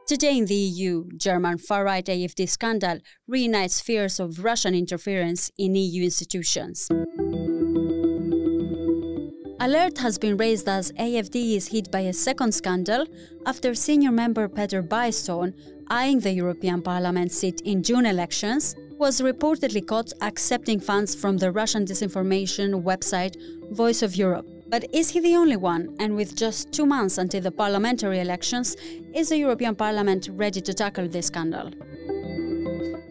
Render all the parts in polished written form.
Today in the EU, German far-right AfD scandal reignites fears of Russian interference in EU institutions. Alert has been raised as AfD is hit by a second scandal after senior member Petr Bystron, eyeing the European Parliament seat in June elections, was reportedly caught accepting funds from the Russian disinformation website Voice of Europe. But is he the only one? And with just 2 months until the parliamentary elections, is the European Parliament ready to tackle this scandal?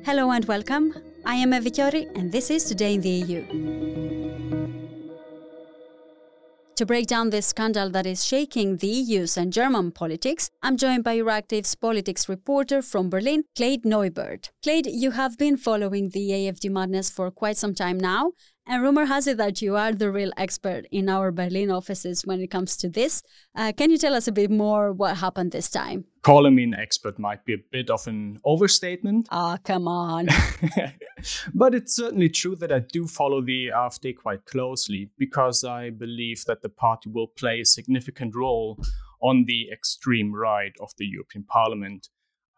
Hello and welcome. I am Evi Chiori and this is Today in the EU. To break down this scandal that is shaking the EU's and German politics, I'm joined by Euractiv's politics reporter from Berlin, Kjeld Neubert. Kjeld, you have been following the AfD madness for quite some time now, and rumor has it that you are the real expert in our Berlin offices when it comes to this. Can you tell us a bit more what happened this time? Calling me an expert might be a bit of an overstatement. Come on. But it's certainly true that I do follow the AfD quite closely because I believe that the party will play a significant role on the extreme right of the European Parliament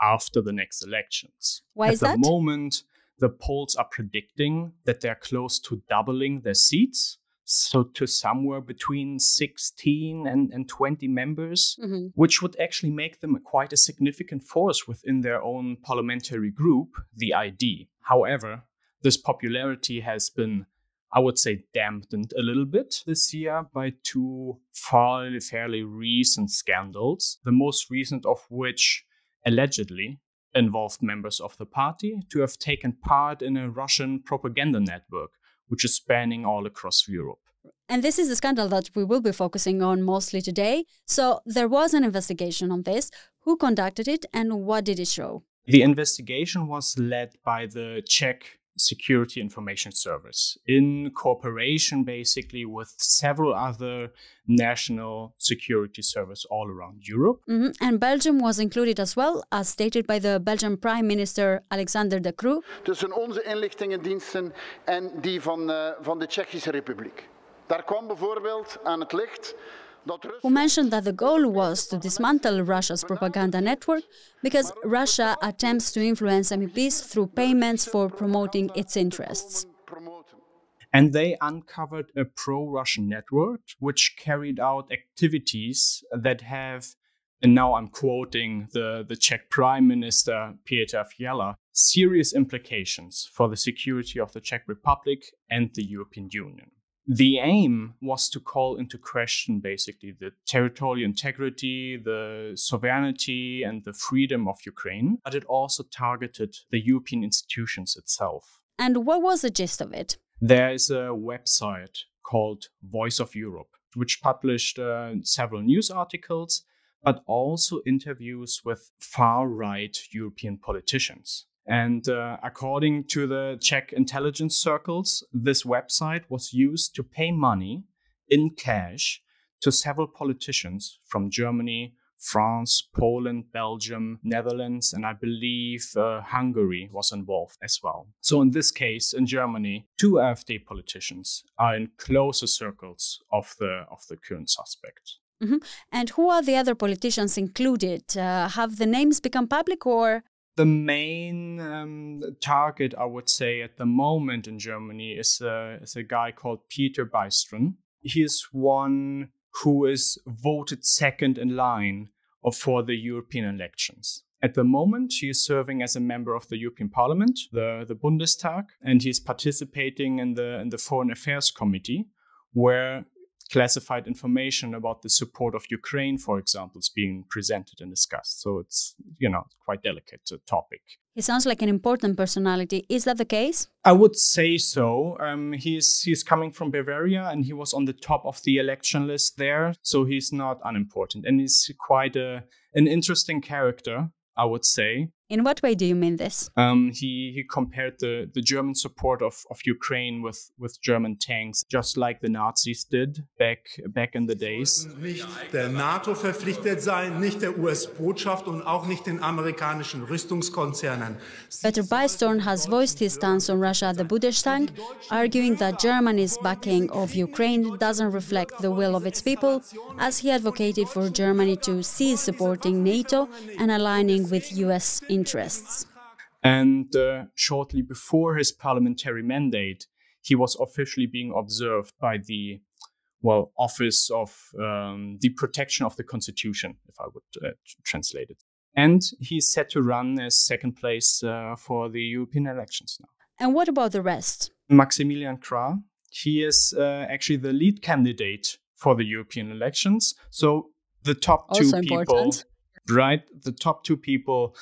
after the next elections. Why is that? At the moment, the polls are predicting that they're close to doubling their seats, so to somewhere between 16 and 20 members, which would actually make them quite a significant force within their own parliamentary group, the ID. However, this popularity has been, I would say, dampened a little bit this year by two fairly recent scandals, the most recent of which allegedly involved members of the party to have taken part in a Russian propaganda network, which is spanning all across Europe. And this is the scandal that we will be focusing on mostly today. So there was an investigation on this. Who conducted it and what did it show? The investigation was led by the Czech Security Information Service in cooperation basically with several other national security services all around Europe. And Belgium was included as well, as stated by the Belgian Prime Minister Alexander De Croo. Tussen onze inlichtingendiensten en die van de Tsjechische Republiek. Daar kwam bijvoorbeeld aan het licht dat who mentioned that the goal was to dismantle Russia's propaganda network because Russia attempts to influence MEPs through payments for promoting its interests. And they uncovered a pro-Russian network which carried out activities that have, and now I'm quoting the Czech Prime Minister Petr Bystron, serious implications for the security of the Czech Republic and the European Union. The aim was to call into question basically the territorial integrity, the sovereignty and the freedom of Ukraine, but it also targeted the European institutions itself. And what was the gist of it? There is a website called Voice of Europe, which published several news articles, but also interviews with far-right European politicians. And according to the Czech intelligence circles, this website was used to pay money in cash to several politicians from Germany, France, Poland, Belgium, Netherlands, and I believe Hungary was involved as well. So in this case, in Germany, two AfD politicians are in closer circles of the current suspect. And who are the other politicians included? Have the names become public or? The main target, I would say, at the moment in Germany is a guy called Petr Bystron. He is one who is voted second in line for the European elections. At the moment, he is serving as a member of the European Parliament, the Bundestag, and he's participating in the Foreign Affairs Committee, where classified information about the support of Ukraine, for example, is being presented and discussed. So it's, quite delicate topic. He sounds like an important personality. Is that the case? I would say so. He's coming from Bavaria and he was on the top of the election list there. So he's not unimportant. And he's quite an interesting character, I would say. In what way do you mean this? He compared the German support of Ukraine with German tanks, just like the Nazis did back in the days. Nicht der NATO verpflichtet sein, nicht der US-Botschaft und auch nicht den amerikanischen Rüstungskonzernen. Petr Bystron has voiced his stance on Russia at the Bundestag, arguing that Germany's backing of Ukraine doesn't reflect the will of its people, as he advocated for Germany to cease supporting NATO and aligning with US interests. And shortly before his parliamentary mandate, he was officially being observed by the Office of the Protection of the Constitution, if I would translate it. And he's set to run as second place for the European elections now. And what about the rest? Maximilian Krah, he is actually the lead candidate for the European elections. So the top also two people... important. Right, the top two people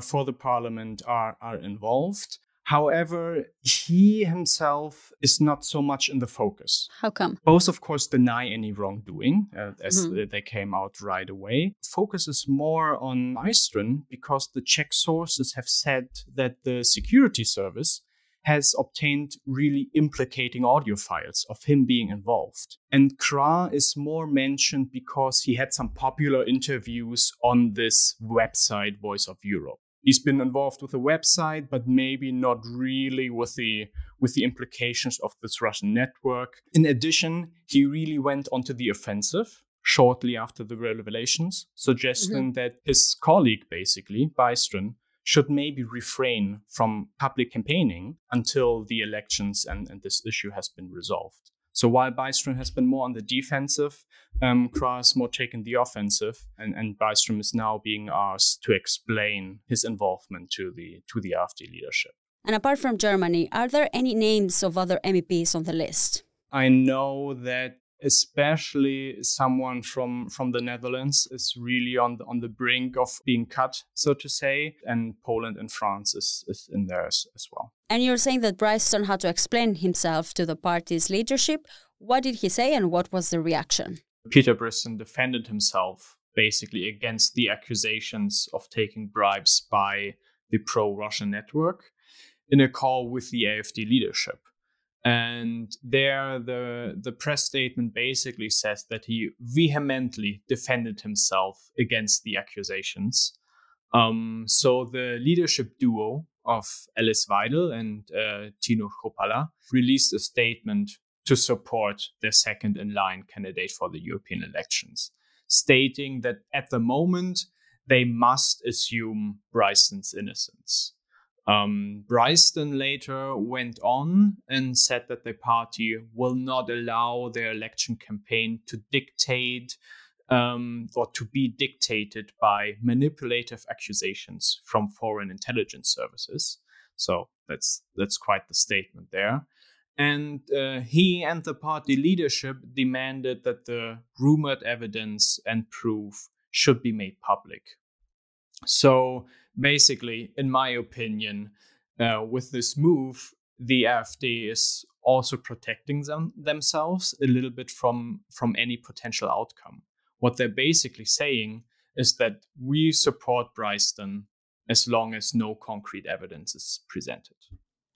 for the parliament are involved. However, he himself is not so much in the focus. How come? Both, of course, deny any wrongdoing, as they came out right away. Focus is more on Bystron because the Czech sources have said that the security service has obtained really implicating audio files of him being involved. And Krah is more mentioned because he had some popular interviews on this website, Voice of Europe. He's been involved with the website, but maybe not really with the implications of this Russian network. In addition, he really went onto the offensive shortly after the revelations, suggesting that his colleague, basically, Bystron, should maybe refrain from public campaigning until the elections and this issue has been resolved. So while Bystron has been more on the defensive, Krah has more taken the offensive, and Bystron is now being asked to explain his involvement to the AfD leadership. And apart from Germany, are there any names of other MEPs on the list? I know that especially someone from the Netherlands is really on the brink of being cut, so to say, and Poland and France is in there as well. And you're saying that Bystron had to explain himself to the party's leadership. What did he say and what was the reaction? Petr Bystron defended himself basically against the accusations of taking bribes by the pro-Russian network in a call with the AfD leadership. And there, the press statement basically says that he vehemently defended himself against the accusations. So the leadership duo of Alice Weidel and Tino Chrupalla released a statement to support their second-in-line candidate for the European elections, stating that at the moment, they must assume Bystron's innocence. Bystron later went on and said that the party will not allow their election campaign to dictate or to be dictated by manipulative accusations from foreign intelligence services. So that's quite the statement there. And he and the party leadership demanded that the rumored evidence and proof should be made public. So basically, in my opinion, with this move, the AfD is also protecting themselves a little bit from any potential outcome. What they're basically saying is that we support Bystron as long as no concrete evidence is presented.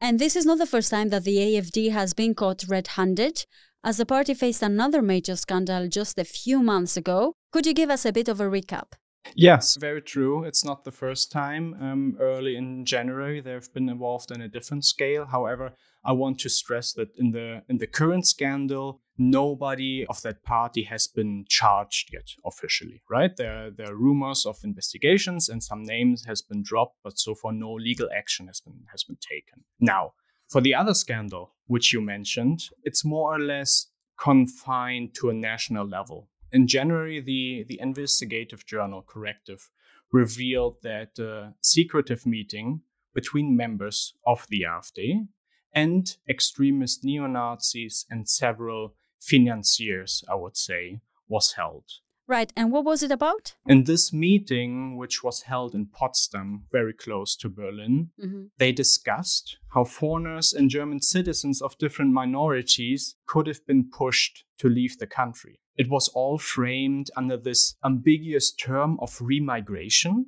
And this is not the first time that the AfD has been caught red-handed, as the party faced another major scandal just a few months ago. Could you give us a bit of a recap? Yes, very true. It's not the first time. Early in January, they've been involved in a different scale. However, I want to stress that in the current scandal, nobody of that party has been charged yet officially, right? There are rumors of investigations and some names has been dropped, but so far no legal action has been taken. Now, for the other scandal, which you mentioned, it's more or less confined to a national level. In January, the investigative journal Corrective revealed that a secretive meeting between members of the AfD and extremist neo-Nazis and several financiers, I would say, was held. Right, and what was it about? In this meeting, which was held in Potsdam, very close to Berlin, they discussed how foreigners and German citizens of different minorities could have been pushed to leave the country. it was all framed under this ambiguous term of remigration.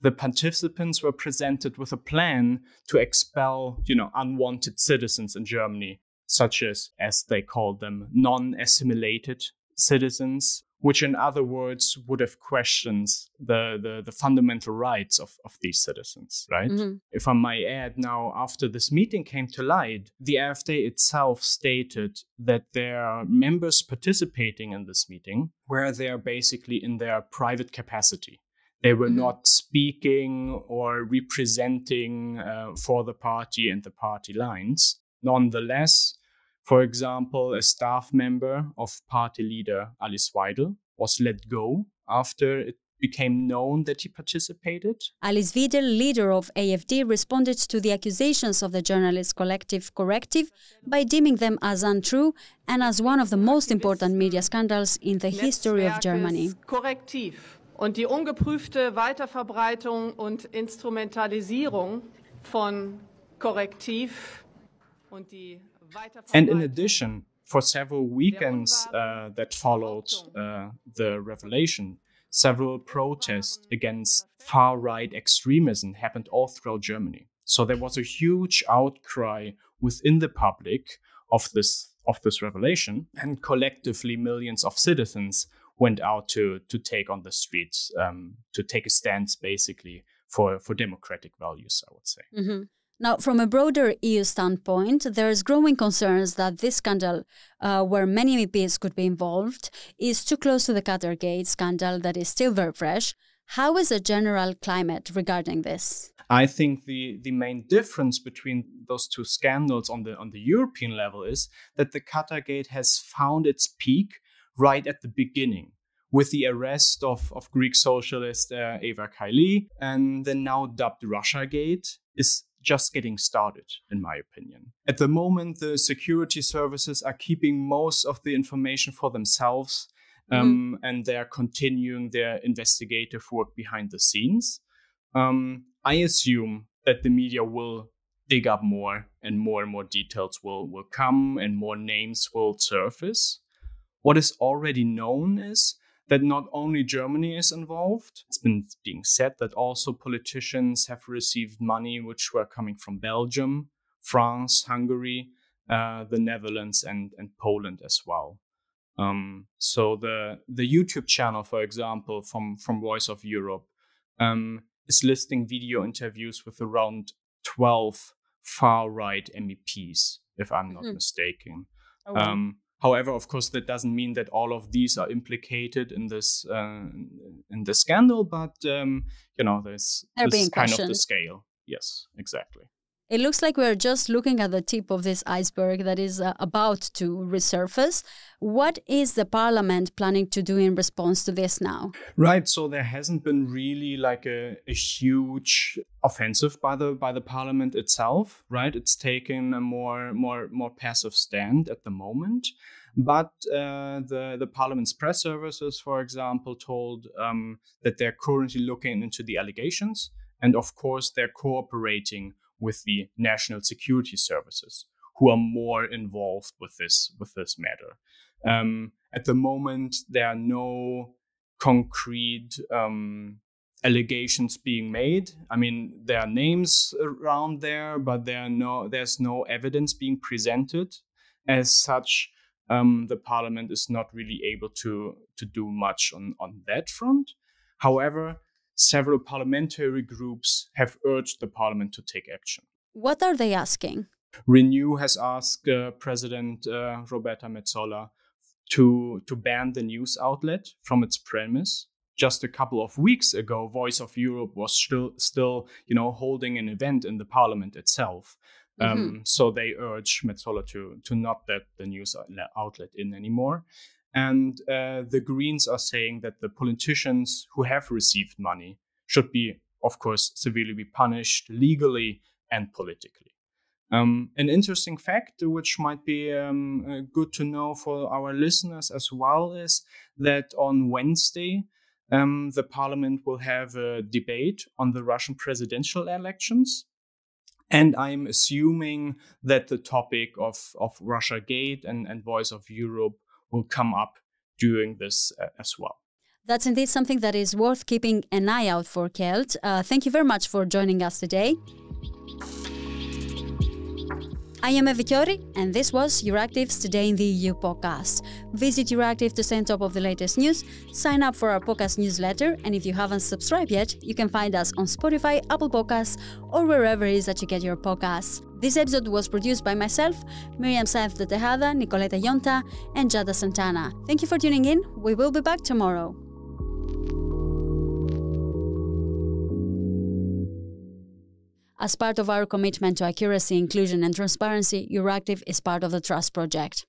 The participants were presented with a plan to expel, unwanted citizens in Germany, such as they called them, non-assimilated citizens, which in other words would have questioned the fundamental rights of these citizens, right? If I might add now, after this meeting came to light, the AfD itself stated that their members participating in this meeting were there basically in their private capacity. They were not speaking or representing for the party and the party lines. Nonetheless, for example, a staff member of party leader Alice Weidel was let go after it became known that he participated. Alice Weidel, leader of AfD, responded to the accusations of the journalist collective Correctiv by deeming them as untrue and as one of the most important media scandals in the history of Germany. Korrektiv und die ungeprüfte Weiterverbreitung und Instrumentalisierung von Korrektiv und die And in addition, for several weekends that followed the revelation, several protests against far-right extremism happened all throughout Germany. So there was a huge outcry within the public of this revelation, and collectively millions of citizens went out to take on the streets, to take a stance basically for democratic values, I would say. Now, from a broader EU standpoint, there is growing concerns that this scandal, where many MEPs could be involved, is too close to the Qatargate scandal that is still very fresh. How is the general climate regarding this? I think the main difference between those two scandals on the European level is that the Qatargate has found its peak right at the beginning, with the arrest of Greek socialist Eva Kaili, and the now dubbed Russiagate is just getting started, in my opinion. At the moment, the security services are keeping most of the information for themselves, and they're continuing their investigative work behind the scenes. I assume that the media will dig up more and more details will come and more names will surface. What is already known is that not only Germany is involved. It's been being said that also politicians have received money which were coming from Belgium, France, Hungary, the Netherlands, and Poland as well. So the YouTube channel, for example, from Voice of Europe, is listing video interviews with around 12 far-right MEPs, if I'm not mistaken. Oh, wow. However, of course, that doesn't mean that all of these are implicated in this scandal, but this is kind of the scale. Yes, exactly. It looks like we're just looking at the tip of this iceberg that is about to resurface. What is the parliament planning to do in response to this now? Right, so there hasn't been really like a huge offensive by the parliament itself, right? It's taken a more passive stand at the moment. But the parliament's press services, for example, told that they're currently looking into the allegations, and of course they're cooperating with the national security services, who are more involved with this matter. At the moment, there are no concrete allegations being made. I mean, there are names around there, but there's no evidence being presented. As such, the parliament is not really able to do much on that front. However, several parliamentary groups have urged the parliament to take action. What are they asking? Renew has asked President Roberta Metsola to ban the news outlet from its premise. Just a couple of weeks ago, Voice of Europe was still holding an event in the parliament itself. So they urge Metsola to not let the news outlet in anymore. And the Greens are saying that the politicians who have received money should be, of course, severely punished legally and politically. An interesting fact, which might be good to know for our listeners as well, is that on Wednesday, the parliament will have a debate on the Russian presidential elections. And I'm assuming that the topic of Russiagate and Voice of Europe will come up doing this as well. That's indeed something that is worth keeping an eye out for, Kjeld. Thank you very much for joining us today. I am Eva Chiori, and this was Euractiv's Today in the EU podcast. Visit Euractiv to stay on top of the latest news, sign up for our podcast newsletter, and if you haven't subscribed yet, you can find us on Spotify, Apple Podcasts, or wherever it is that you get your podcasts. This episode was produced by myself, Miriam Saenz de Tejada, Nicoleta Yonta, and Jada Santana. Thank you for tuning in. We will be back tomorrow. As part of our commitment to accuracy, inclusion and transparency, Euractiv is part of the Trust Project.